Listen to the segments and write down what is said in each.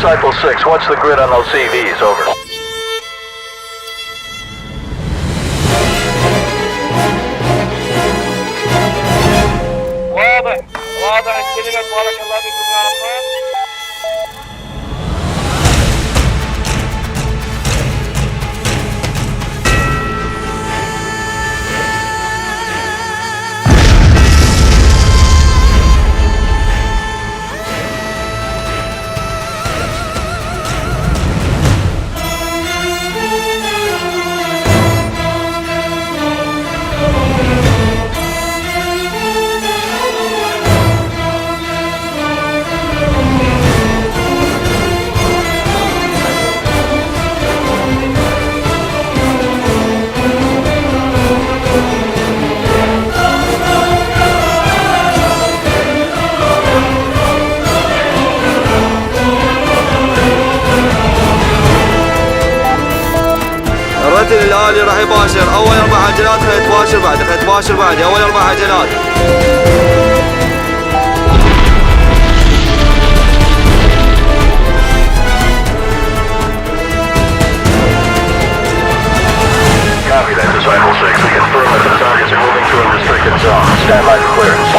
Disciple 6, what's the grid on those CVs? Over. واضح الكلمة. بارك الله بكم يا عمار. الرتل الآلي راح يباشر أول 4 عجلات. خلينا تباشر بعدي أول 4 عجلات. Copy that, Disciple 6. We confirm that the targets are moving to a restricted zone. Stand by for clearance.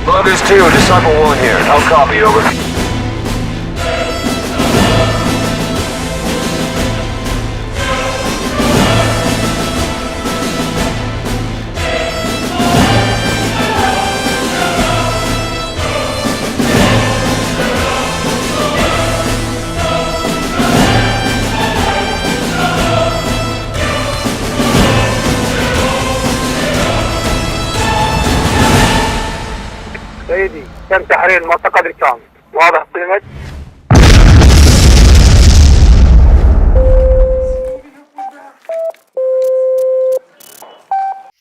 Buggers 2, Disciple 1 here. I'll copy, over. سيدي تم تحرير المنطقة بالكامل. واضح كلمة.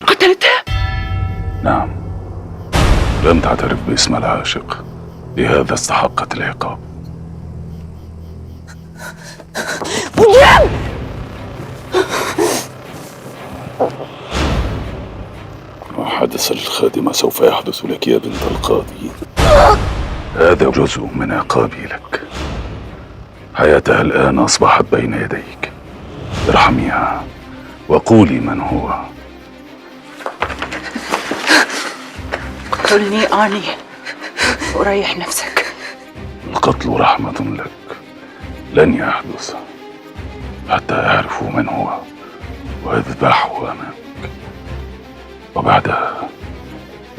قتلته؟ نعم، لم تعترف باسم العاشق، لهذا استحقت العقاب. بنيان! ما حدث للخادمة سوف يحدث لك يا بنت القاضي. هذا جزء من عقابي لك. حياتها الآن أصبحت بين يديك. ارحميها وقولي من هو. قتلني آني وريح نفسك. القتل رحمة لك، لن يحدث حتى يعرفوا من هو ويذبحوا أمامك، وبعدها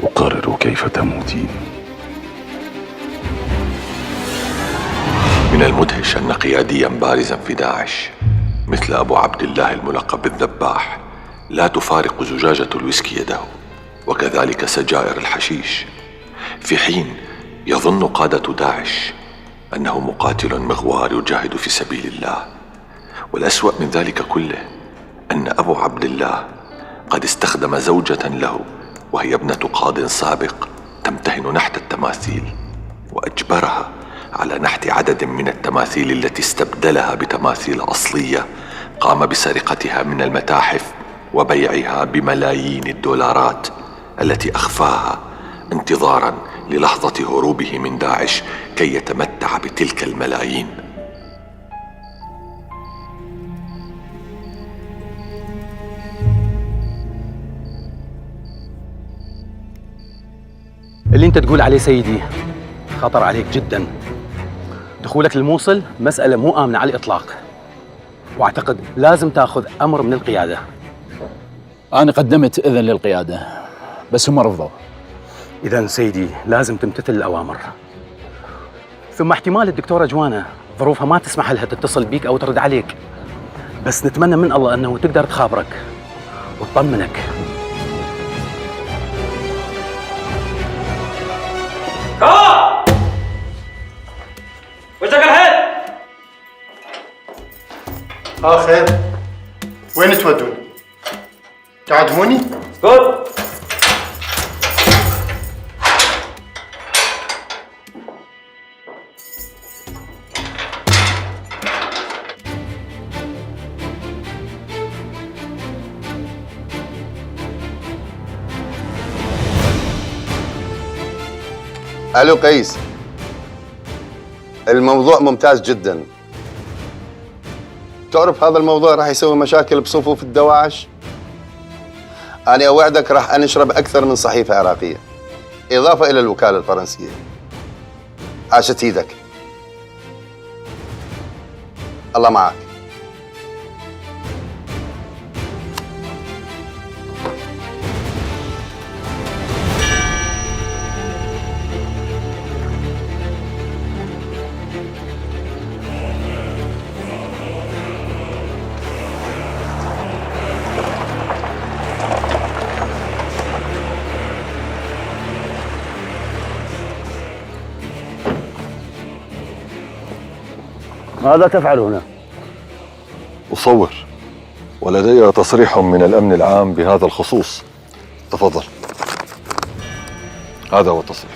أقرر كيف تموتين. من المدهش أن قياديا بارزا في داعش مثل أبو عبد الله الملقب بالذباح لا تفارق زجاجة الويسكي يده، وكذلك سجائر الحشيش، في حين يظن قادة داعش أنه مقاتل مغوار يجاهد في سبيل الله. والأسوأ من ذلك كله أن أبو عبد الله قد استخدم زوجة له وهي ابنة قاض سابق تمتهن نحت التماثيل، وأجبرها على نحت عدد من التماثيل التي استبدلها بتماثيل أصلية قام بسرقتها من المتاحف وبيعها بملايين الدولارات التي أخفاها انتظارا للحظة هروبه من داعش كي يتمتع بتلك الملايين. اللي انت تقول عليه سيدي خطر عليك جدا. دخولك للموصل مسألة مو آمنة على الإطلاق، واعتقد لازم تاخذ أمر من القيادة. أنا قدمت إذن للقيادة بس هم رفضوا. إذن سيدي لازم تمتثل الأوامر. ثم احتمال الدكتورة جوانا ظروفها ما تسمح لها تتصل بيك أو ترد عليك، بس نتمنى من الله أنه تقدر تخابرك وتطمنك. وجهك الحين. خير، وين تودوني؟ تعدموني؟ قول. الو قيس، الموضوع ممتاز جدا. تعرف هذا الموضوع راح يسوي مشاكل بصفوف الدواعش. انا اوعدك راح انشرب اكثر من صحيفه عراقيه اضافه الى الوكاله الفرنسيه. عاشت ايدك، الله معك. ماذا تفعل هنا؟ أصور، ولدي تصريح من الأمن العام بهذا الخصوص. تفضل، هذا هو التصريح.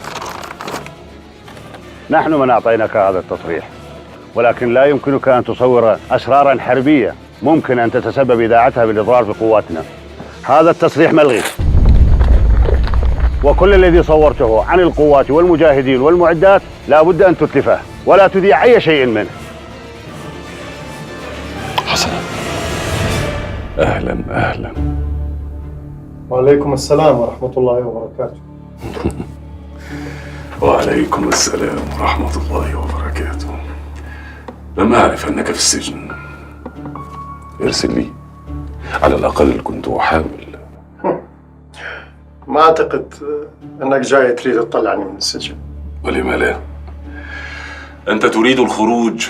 نحن من أعطيناك هذا التصريح، ولكن لا يمكنك أن تصور أسرارا حربية ممكن أن تتسبب إذاعتها بالإضرار بقواتنا. هذا التصريح ملغي، وكل الذي صورته عن القوات والمجاهدين والمعدات لا بد أن تتلفه ولا تذيع أي شيء منه. حسنا. أهلا أهلا. وعليكم السلام ورحمة الله وبركاته. وعليكم السلام ورحمة الله وبركاته. لم أعرف أنك في السجن. ارسل لي، على الأقل كنت أحاول. ما أعتقد أنك جاي تريد تطلعني من السجن. ولم لا؟ أنت تريد الخروج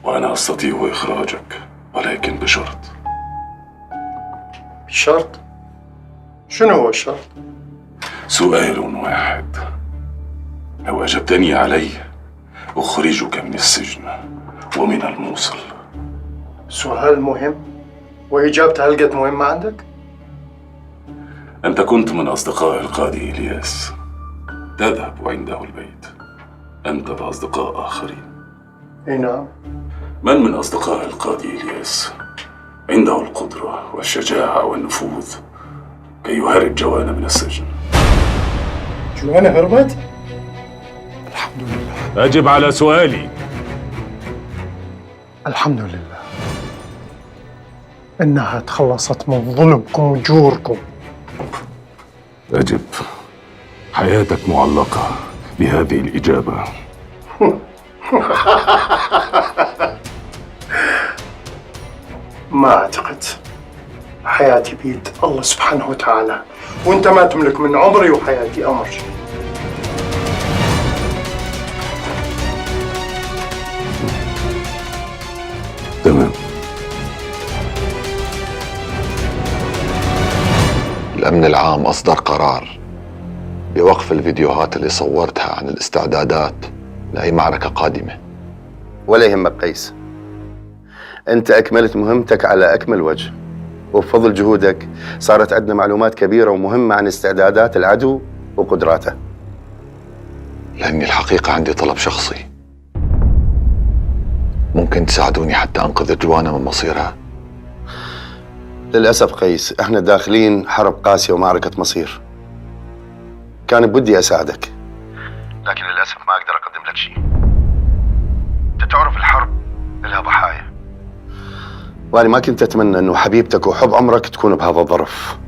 وأنا أستطيع إخراجك، ولكن بشرط. شرط؟ شنو هو الشرط؟ سؤال واحد، لو أجبتني عليه أخرجك من السجن ومن الموصل. سؤال مهم؟ وإجابته هلقت مهمة عندك؟ أنت كنت من أصدقاء القاضي إلياس، تذهب عنده البيت أنت بأصدقاء آخرين. أي نعم. من أصدقاء القاضي إلياس عنده القدرة والشجاعة والنفوذ كي يهرب جوانا من السجن؟ جوانا هربت؟ الحمد لله. أجب على سؤالي. الحمد لله إنها تخلصت من ظلمكم وجوركم. أجب، حياتك معلقة بهذه الإجابة. ما أعتقد. حياتي بيد الله سبحانه وتعالى، وأنت ما تملك من عمري وحياتي أمر. تمام. الأمن العام أصدر قرار بوقف الفيديوهات اللي صورتها عن الاستعدادات لأي معركة قادمة. ولا يهمك قيس، أنت أكملت مهمتك على أكمل وجه، وبفضل جهودك صارت عندنا معلومات كبيرة ومهمة عن استعدادات العدو وقدراته. لأني الحقيقة عندي طلب شخصي، ممكن تساعدوني حتى أنقذ جوانا من مصيرها؟ للأسف قيس، احنا داخلين حرب قاسية ومعركة مصير. كان بدي أساعدك، لكن للأسف ما أقدر أقدم لك شيء. أنت تعرف الحرب لها ضحايا، وأنا ما كنت أتمنى أنه حبيبتك وحب عمرك تكون بهذا الظرف.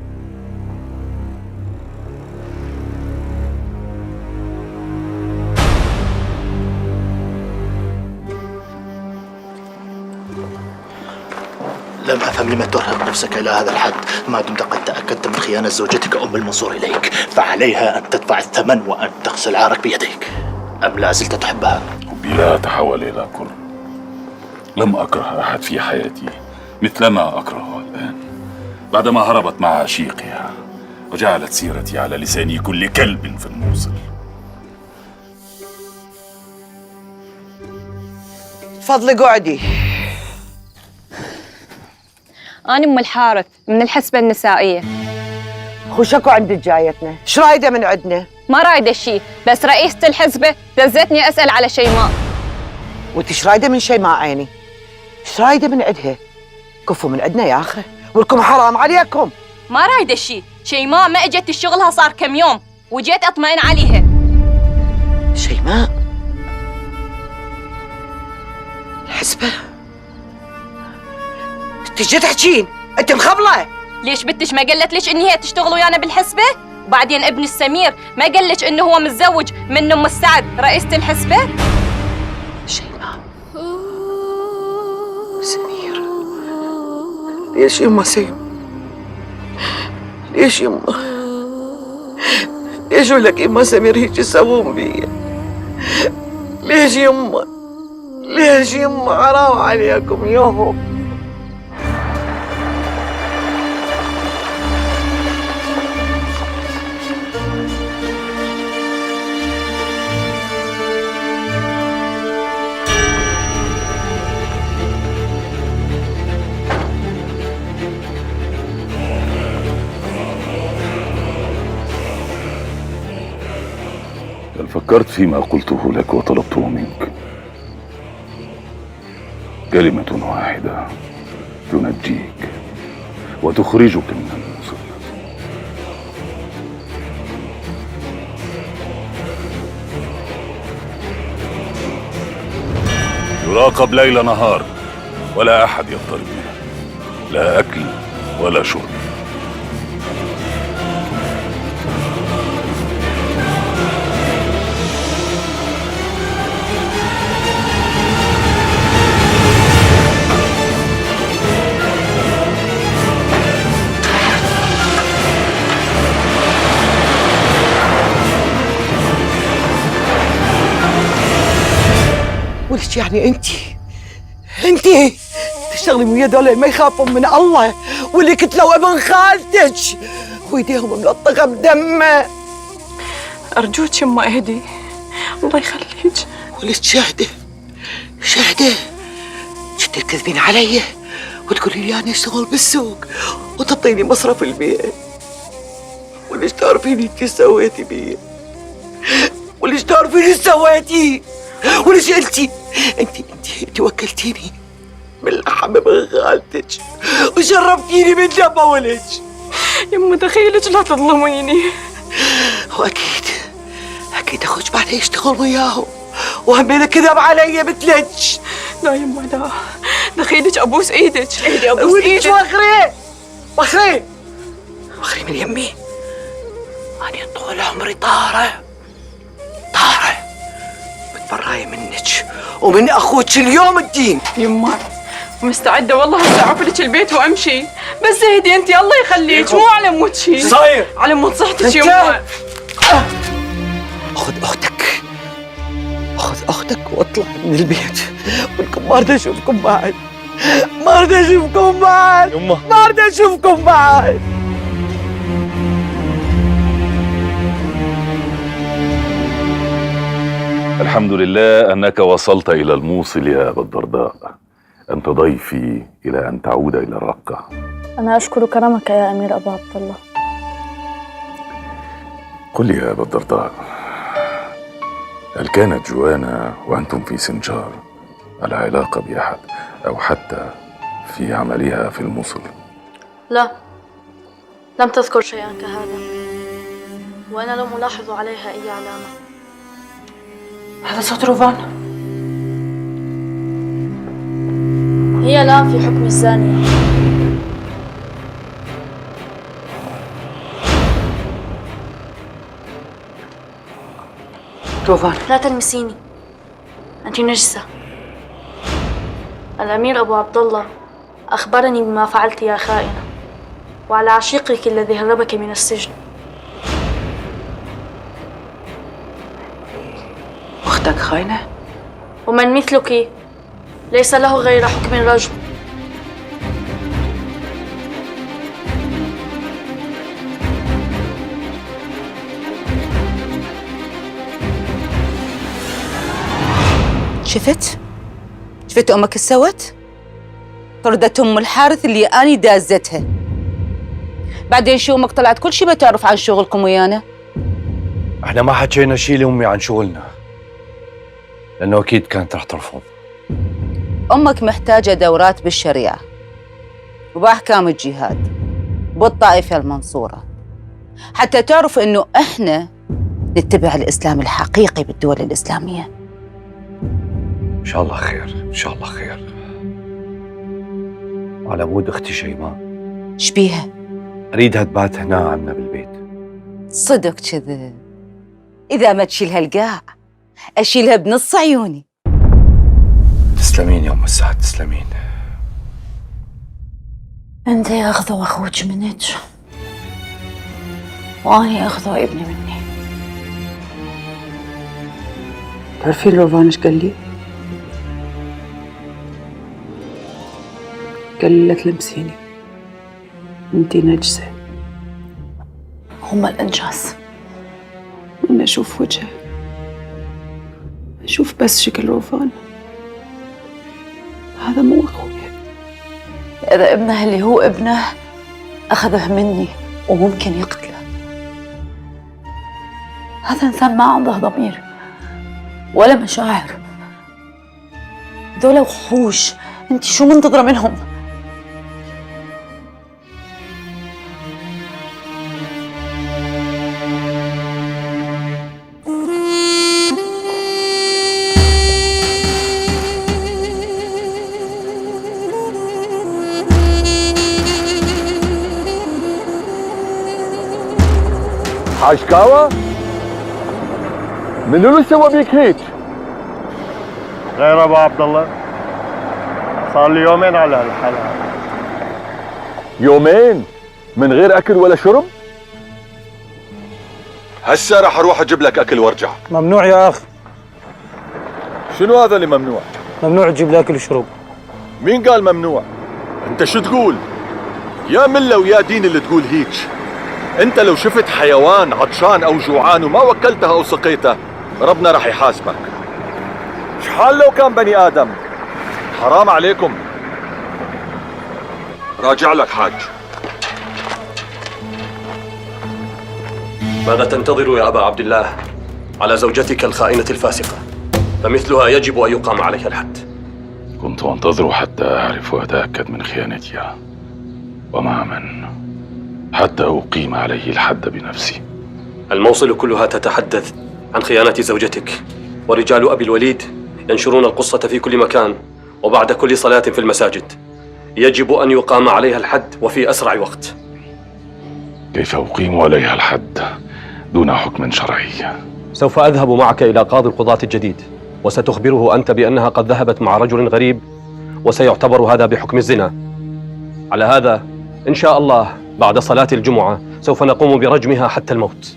لم أفهم لما ترهق نفسك إلى هذا الحد ما دمت قد تأكدت من خيانة زوجتك أم المنصور إليك، فعليها أن تدفع الثمن وأن تغسل عارك بيديك. أم لا زلت تحبها؟ حبي لا تحول إلى كره. لم أكره أحد في حياتي مثل ما أكرهه الآن، بعدما هربت مع عشيقها وجعلت سيرتي على لسان كل كلب في الموصل. تفضلي قعدي. أنا أم الحارث من الحسبة النسائية. خو شكو عندك جايتنا؟ ايش رايده من عندنا؟ ما رايدة شيء، بس رئيسة الحسبة دزتني أسأل على شيماء. وانت ايش رايده من شيماء عيني؟ ايش رايده من عندها؟ كفوا من عندنا يا اخي، ولكم حرام عليكم. ما رايدة شيء، شيماء ما اجت شغلها صار كم يوم وجيت أطمئن عليها. شيماء؟ الحسبة؟ تجي تحكين، انت مخبلة. ليش بنتش ما قالت ليش اني هي تشتغل ويانا بالحسبة؟ وبعدين ابن السمير ما قال لك انه هو متزوج من ام السعد رئيسة الحسبة؟ شيماء سمير، ليش يما سيم؟ ليش يما؟ ليش ولك يما سمير هيك يسوون بي؟ ليش يما؟ ليش يما؟ حرام عليكم يوم. هل فكرت فيما قلته لك وطلبته منك؟ كلمة واحدة تنجيك وتخرجك من الموصل. يراقب ليل نهار ولا أحد يقترب منه، لا أكل ولا شرب. وليش يعني انت تشتغلي ويا دول ما يخافون من الله، واللي كتلوا ابن خالتك وايديهم ملطخه بدمه. ارجوك يما اهدي الله يخليك. وليش شهده كنت تكذبين علي وتقولي لي انا اشتغل بالسوق وتعطيني مصرف البيت. وليش تعرفين انت سويتي بي؟ وليش تعرفين ايش سويتي؟ وليش انت وكلتيني من لحم من خالتك وشرفتيني من دم ولج. يما دخيلك لا تظلميني. واكيد اخوك بعد يشتغل وياهم وهمين كذب علي مثلك. لا يما لا، دخيلك ابوس ايدك. ابوس ايدك. وخري من يمي. انا طول عمري طارة متبراية منك ومن اخوك اليوم الدين. يما مستعدة والله هسه اعفلك البيت وامشي، بس اهدي انت الله يخليك، مو على مود شي صاير على مود صحتك يما. خذ اختك واطلع من البيت، ولكم ما اريد اشوفكم بعد. يما ما اريد اشوفكم بعد. الحمد لله أنك وصلت إلى الموصل يا أبا الدرداء. أنت ضيفي إلى أن تعود إلى الرقة. أنا أشكر كرمك يا أمير أبو عبد الله. قل لي يا أبا الدرداء، هل كانت جوانا وأنتم في سنجار على علاقة بأحد أو حتى في عملها في الموصل؟ لا، لم تذكر شيئا كهذا، وأنا لم ألاحظ عليها أي علامة. هذا صوت روفان. هي الآن في حكم الزانية. روفان لا تلمسيني، أنت نجسة. الأمير أبو عبد الله أخبرني بما فعلت يا خائنة، وعلى عشيقك الذي هربك من السجن. أختك خاينة؟ ومن مثلك ليس له غير حكم الرجم. شفت أمك سوت؟ طردت أم الحارث اللي أنا دازتها. بعدين شو أمك طلعت كل شيء بتعرف عن شغلكم ويانا؟ احنا ما حكينا شيء لأمي عن شغلنا، لأنه أكيد كانت رح ترفض. أمك محتاجة دورات بالشريعة وبأحكام الجهاد بالطائفة المنصورة، حتى تعرف إنه إحنا نتبع الإسلام الحقيقي بالدول الإسلامية. إن شاء الله خير، إن شاء الله خير. على مود أختي شيماء. شبيها؟ أريدها تبات هنا عنا بالبيت. صدق كذا؟ إذا ما تشيلها القاع أشيلها بنص عيوني. تسلمين يا أم السعد، تسلمين. أنت أخذوا أخوك منك وأنا أخذوا ابني مني. تعرفين روفان ايش قال لي؟ قال لي لا تلمسيني، انتي نجسة. هم الأنجاس. من أشوف وجهه أشوف بس شكل روفان. هذا مو أخويا. إذا ابنه اللي هو ابنه أخذه مني وممكن يقتله، هذا إنسان ما عنده ضمير ولا مشاعر. ذولا وحوش، انت شو منتظرة منهم؟ حاجكاوة؟ منو اللي سوى بيك هيك؟ غير ابو عبد الله. صار لي يومين على هالحال. يومين من غير اكل ولا شرب؟ هسه راح اروح اجيب لك اكل وارجع. ممنوع يا اخ. شنو هذا اللي ممنوع؟ ممنوع تجيب لي اكل وشرب. مين قال ممنوع؟ انت شو تقول؟ يا مله ويا دين اللي تقول هيك. انت لو شفت حيوان عطشان او جوعان وما وكلته او سقيته ربنا راح يحاسبك. شحال لو كان بني ادم؟ حرام عليكم. راجع لك حاج. ماذا تنتظر يا أبا عبد الله على زوجتك الخائنة الفاسقة؟ فمثلها يجب أن يقام عليها الحد. كنت أنتظر حتى أعرف وأتأكد من خيانتها ومع من، حتى أقيم عليه الحد بنفسي. الموصل كلها تتحدث عن خيانة زوجتك، ورجال أبي الوليد ينشرون القصة في كل مكان وبعد كل صلاة في المساجد. يجب أن يقام عليها الحد وفي أسرع وقت. كيف أقيم عليها الحد دون حكم شرعي؟ سوف أذهب معك إلى قاضي القضاة الجديد، وستخبره أنت بأنها قد ذهبت مع رجل غريب، وسيعتبر هذا بحكم الزنا. على هذا إن شاء الله بعد صلاة الجمعة سوف نقوم برجمها حتى الموت.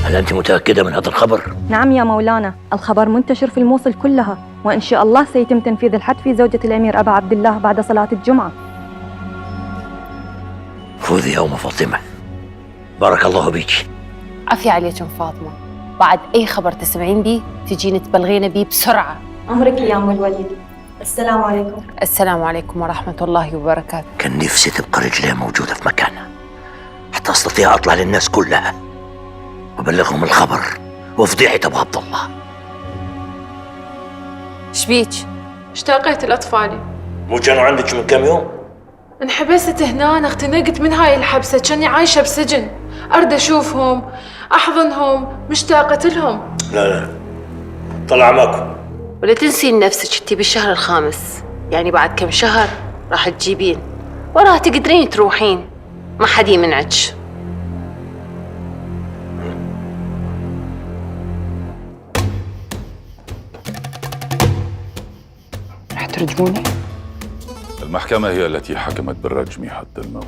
هل أنت متأكدة من هذا الخبر؟ نعم يا مولانا، الخبر منتشر في الموصل كلها، وإن شاء الله سيتم تنفيذ الحد في زوجة الأمير أبا عبد الله بعد صلاة الجمعة. فوذي يا أم فاطمة، بارك الله بيك. عافية عليكم فاطمة، بعد أي خبر تسمعين بيه تجين تبلغينا بيه بسرعة. أمرك يا أم الوليد. السلام عليكم. السلام عليكم ورحمة الله وبركاته. كان نفسي تبقى رجليها موجودة في مكانها حتى أستطيع أطلع للناس كلها وبلغهم الخبر وفضيحة أبو عبد الله. شبيك؟ اشتاقت لأطفالي. مو كانوا عندك من كم يوم؟ انحبست هنا، اختنقت من هاي الحبسة، كاني عايشة بسجن. أرد أشوفهم، أحضنهم، مشتاقة لهم. لا طلع ماكو. ولا تنسين نفسك انتي بالشهر الخامس، يعني بعد كم شهر راح تجيبين وراها تقدرين تروحين. ما حد يمنعك. رح ترجموني؟ المحكمة هي التي حكمت بالرجم حد الموت.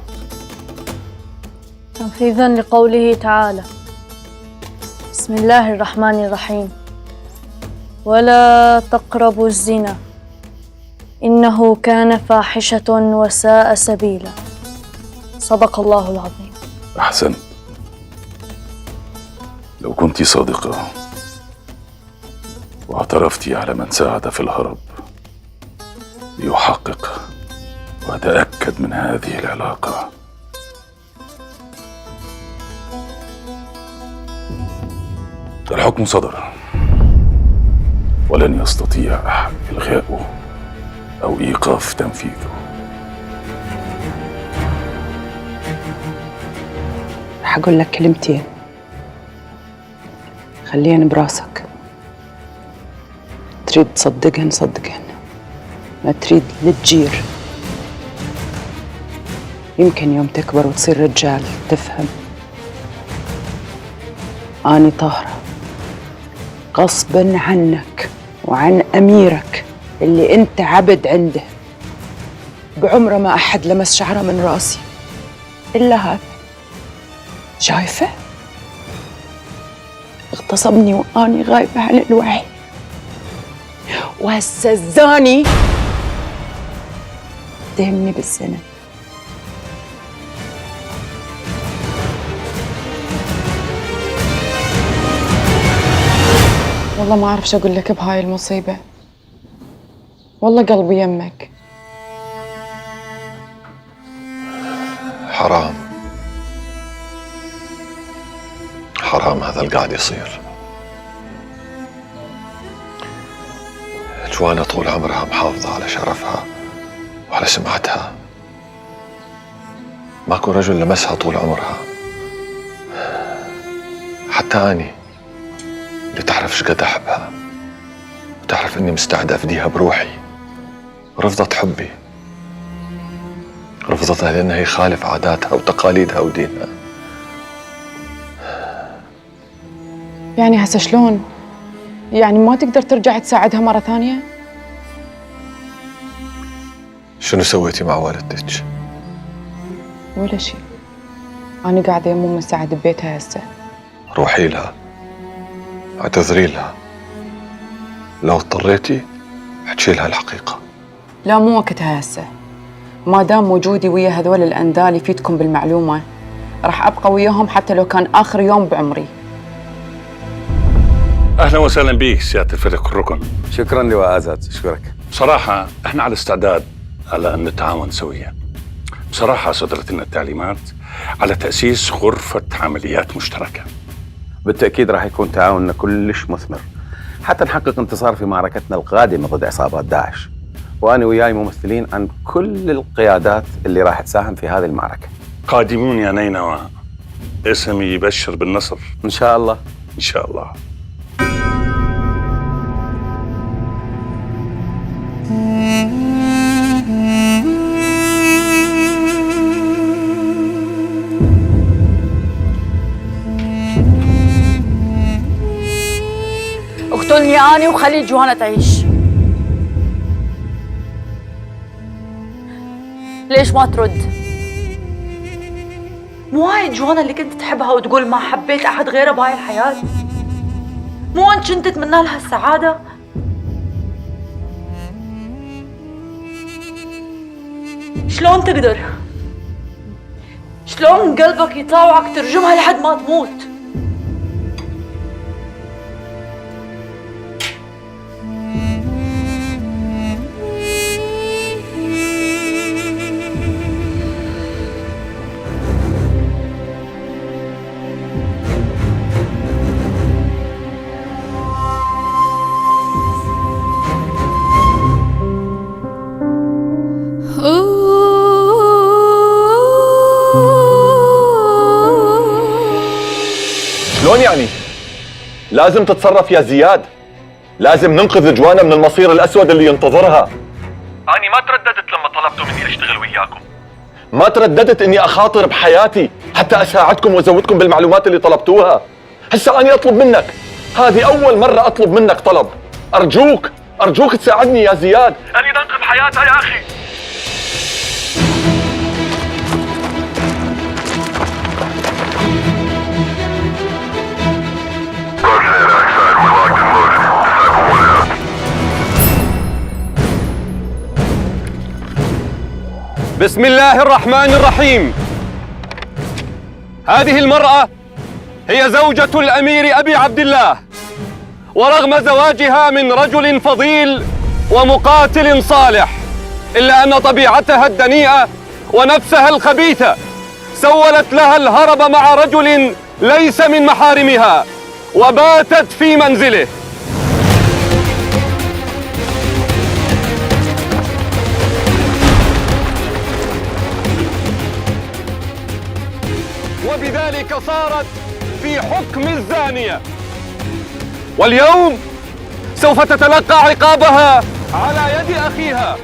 تنفيذا لقوله تعالى: بسم الله الرحمن الرحيم، ولا تقربوا الزنا إنه كان فاحشة وساء سبيلا. صدق الله العظيم. أحسنت. لو كنت صادقة واعترفتي على من ساعد في الهرب ليحقق وأتأكد من هذه العلاقة، الحكم صدر ولن يستطيع أحد إلغاؤه أو إيقاف تنفيذه. رح أقول لك كلمتين خليهن براسك، تريد تصدقهن صدقهن، ما تريد لتجير. يمكن يوم تكبر وتصير رجال تفهم. أني طاهرة غصباً عنك وعن أميرك اللي أنت عبد عنده. بعمره ما أحد لمس شعره من راسي إلا هذا. شايفة؟ اغتصبني وأني غايبة عن الوعي، وهسه الزاني اتهمني بالزنا. والله ما أعرف شو أقول لك بهاي المصيبة، والله قلبي يمك. حرام حرام هذا اللي قاعد يصير. جوانا طول عمرها محافظة على شرفها وعلى سمعتها، ماكو رجل لمسها طول عمرها. حتى أني اللي تعرف شقد أحبها وتعرف إني مستعد أفديها بروحي، رفضت حبي، رفضتها لأنها يخالف عاداتها وتقاليدها ودينها. يعني هسه شلون؟ يعني ما تقدر ترجع تساعدها مرة ثانية؟ شنو سويتي مع والدتك؟ ولا شيء، أنا قاعدة يمه مساعد ببيتها هسه. روحي لها اعتذري لها، لو اضطريتي احكي لها الحقيقة. لا مو وقتها هسه، ما دام وجودي ويا هذول الأندال يفيدكم بالمعلومة راح أبقى وياهم حتى لو كان آخر يوم بعمري. أهلا وسهلا بك سيادة الفريق الركن. شكرا لواء آزاد، أشكرك. بصراحة احنا على استعداد على أن نتعاون سويا. بصراحة صدرت لنا التعليمات على تأسيس غرفة عمليات مشتركة. بالتأكيد راح يكون تعاوننا كلش مثمر حتى نحقق انتصار في معركتنا القادمة ضد عصابات داعش، وأنا وياي ممثلين عن كل القيادات اللي راح تساهم في هذه المعركة. قادمون يا نينوى، اسمي يبشر بالنصر. إن شاء الله. إن شاء الله. اقتلني أنا وخلي جوانا تعيش. ليش ما ترد؟ مو هاي جوانا اللي كنت تحبها وتقول ما حبيت أحد غيرها بهاي الحياة؟ مو أنت كنت تتمنى لها السعادة؟ شلون تقدر؟ شلون قلبك يطاوعك ترجمها لحد ما تموت؟ شلون يعني؟ لازم تتصرف يا زياد، لازم ننقذ جوانا من المصير الأسود اللي ينتظرها. أنا ما ترددت لما طلبتوا مني أشتغل وياكم، ما ترددت اني اخاطر بحياتي حتى اساعدكم وازودكم بالمعلومات اللي طلبتوها. هسا اني اطلب منك، هذه اول مرة اطلب منك طلب، ارجوك تساعدني يا زياد، اني ننقذ حياتها يا اخي. بسم الله الرحمن الرحيم. هذه المرأة هي زوجة الأمير أبي عبد الله، ورغم زواجها من رجل فضيل ومقاتل صالح، إلا أن طبيعتها الدنيئة ونفسها الخبيثة سولت لها الهرب مع رجل ليس من محارمها، وباتت في منزله. وبذلك صارت في حكم الزانية، واليوم سوف تتلقى عقابها على يد أخيها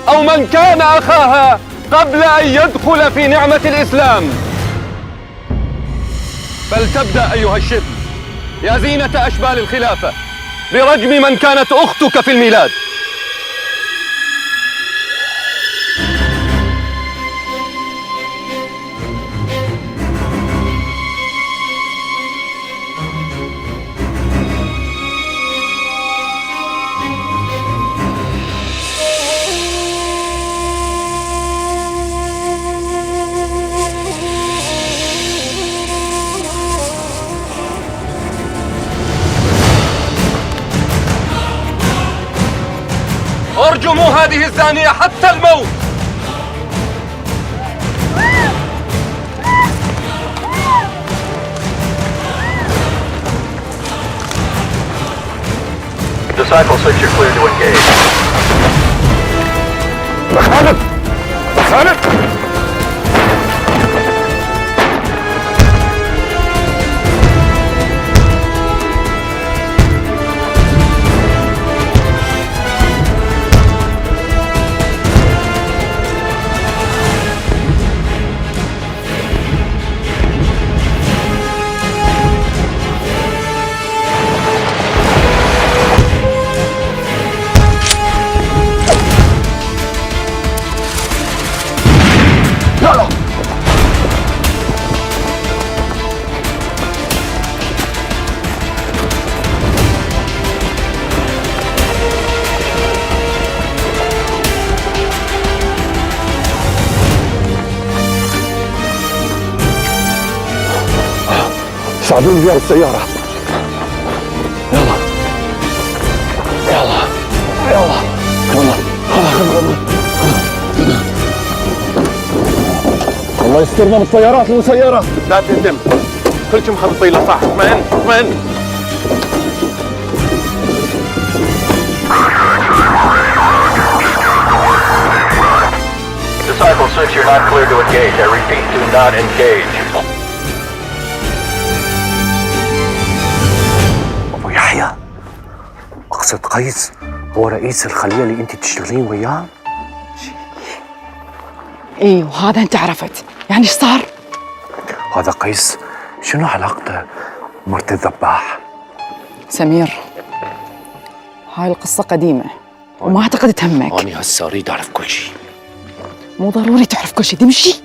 أو من كان أخاها قبل أن يدخل في نعمة الإسلام. فلتبدأ أيها الشبل يا زينة أشبال الخلافة برجم من كانت أختك في الميلاد. ارجموا هذه الزانية حتى الموت. Disciple 6, you're clear to engage. خالد! ساعدوني زيارة السيارة. يلا يلا يلا يلا الله يسترنا من الطيارات المسيرة. لا تهتم، كل شيء مخططين له صح. اطمئن. Disciple 6, you're not clear to engage. I repeat, do not engage. أبو يحيى، أقصد قيس هو رئيس الخلية اللي أنت تشتغلين وياه؟ إيه، وهذا أنت عرفت، يعني إيش صار؟ هذا قيس شنو علاقته بمرت الذباح؟ سمير، هاي القصة قديمة وما أعتقد تهمك. أنا هسه أريد أعرف كل شيء. مو ضروري تعرف كل شيء، تمشي.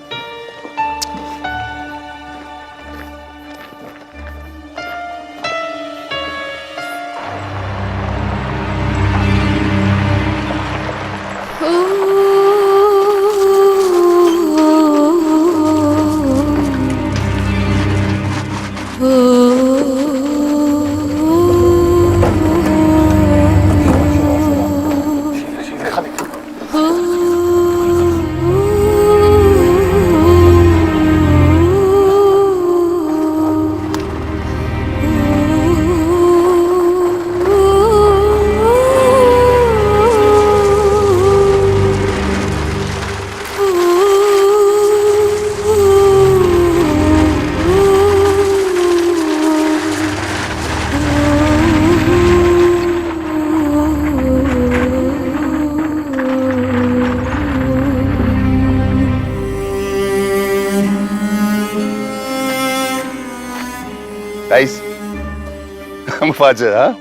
المفاجأة ها؟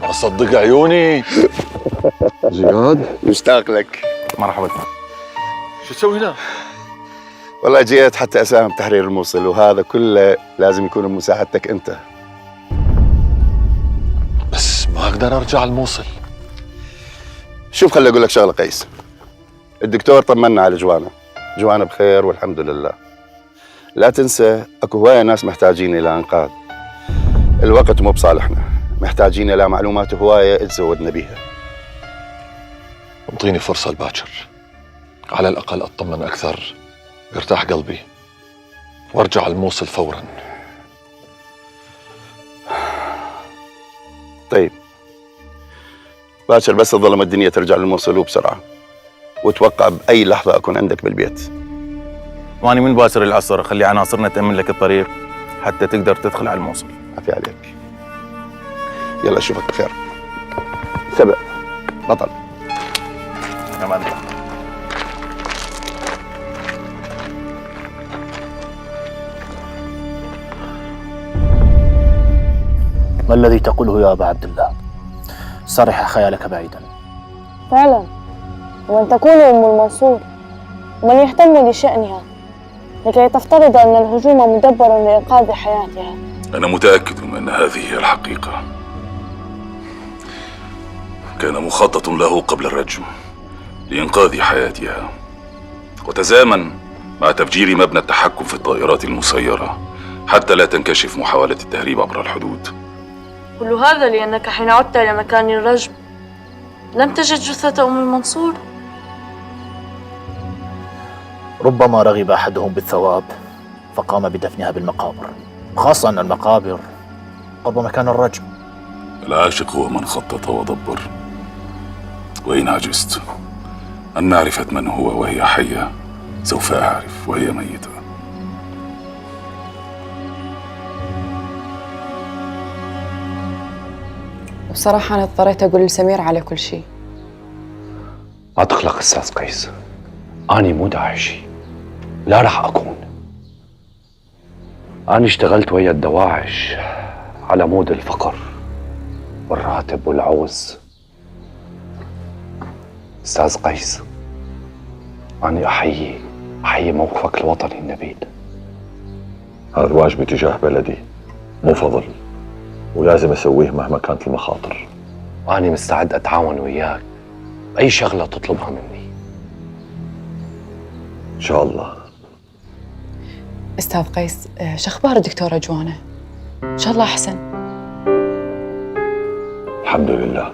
أصدق عيوني. زياد مشتاق لك. مرحبا. شو تسوي هنا؟ والله جيت حتى أساهم بتحرير الموصل، وهذا كله لازم يكون بمساعدتك أنت. بس ما أقدر أرجع الموصل. شوف خلي أقول لك شغلة قيس، الدكتور طمنا على جوانا بخير والحمد لله. لا تنسى اكو هواية ناس محتاجين إلى إنقاذ. الوقت مو بصالحنا، محتاجين إلى معلومات هواية تزودنا بيها. انطيني فرصة الباكر، على الأقل أطمن أكثر، يرتاح قلبي، وارجع الموصل فورا. طيب باكر، بس تظلم الدنيا ترجع للموصل وبسرعة، وتوقع بأي لحظة أكون عندك بالبيت. واني من باسر العصر خلي عناصرنا تأمن لك الطريق حتى تقدر تدخل على الموصل. عافية عليك. يلا أشوفك بخير. سبق بطل. أمان الله. ما الذي تقوله يا أبا عبد الله؟ صرح خيالك بعيدا. فعلا، ومن تكون أم المنصور ومن يهتم لشأنها لكي تفترض أن الهجوم مدبر لإنقاذ حياتها. أنا متأكد من أن هذه هي الحقيقة. كان مخطط له قبل الرجم لإنقاذ حياتها، وتزامن مع تفجير مبنى التحكم في الطائرات المسيرة حتى لا تنكشف محاولة التهريب عبر الحدود. كل هذا لأنك حين عدت إلى مكان الرجم لم تجد جثة أم المنصور. ربما رغب أحدهم بالثواب فقام بدفنها بالمقابر، خاصة أن المقابر قرب مكان الرجم. العاشق هو من خطط ودبر، وإن عجزت عن معرفة من هو وهي حية سوف أعرف وهي ميتة. بصراحة أنا اضطريت أقول لسمير على كل شيء. لا تقلق أستاذ قيس، أنا مو داعشي، لا راح أكون. أنا اشتغلت ويا الدواعش على مود الفقر والراتب والعوز. أستاذ قيس، أنا أحيي موقفك الوطني النبيل. هذا واجبي تجاه بلدي، مو فضل، ولازم أسويه مهما كانت المخاطر. أنا مستعد أتعاون وياك بأي شغلة تطلبها مني. إن شاء الله. أستاذ قيس، شو أخبار الدكتورة جوانا؟ إن شاء الله أحسن. الحمد لله.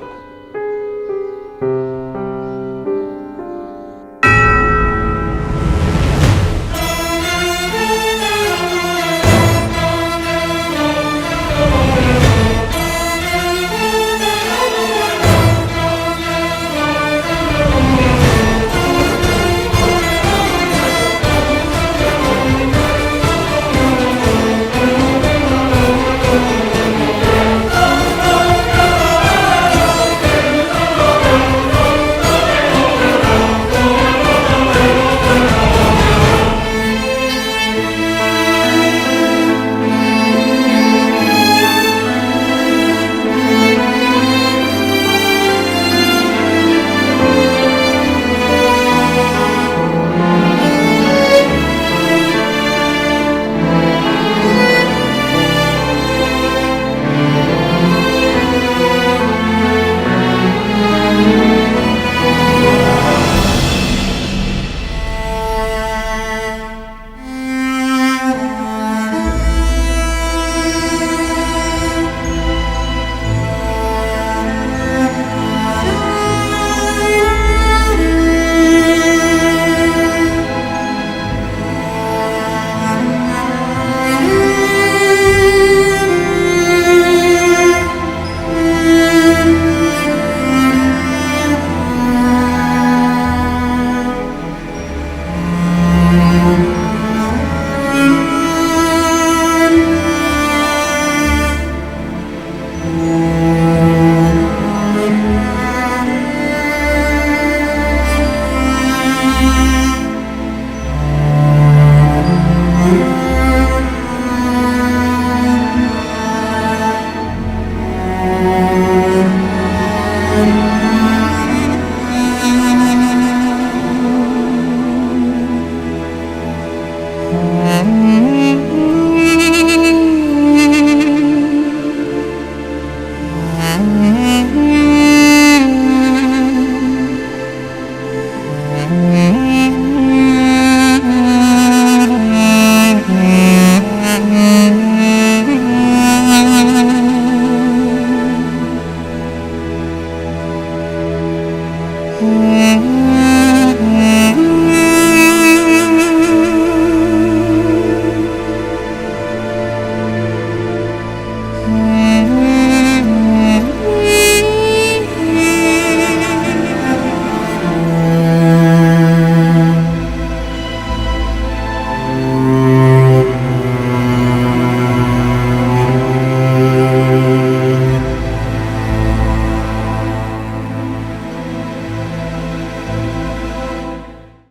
أنت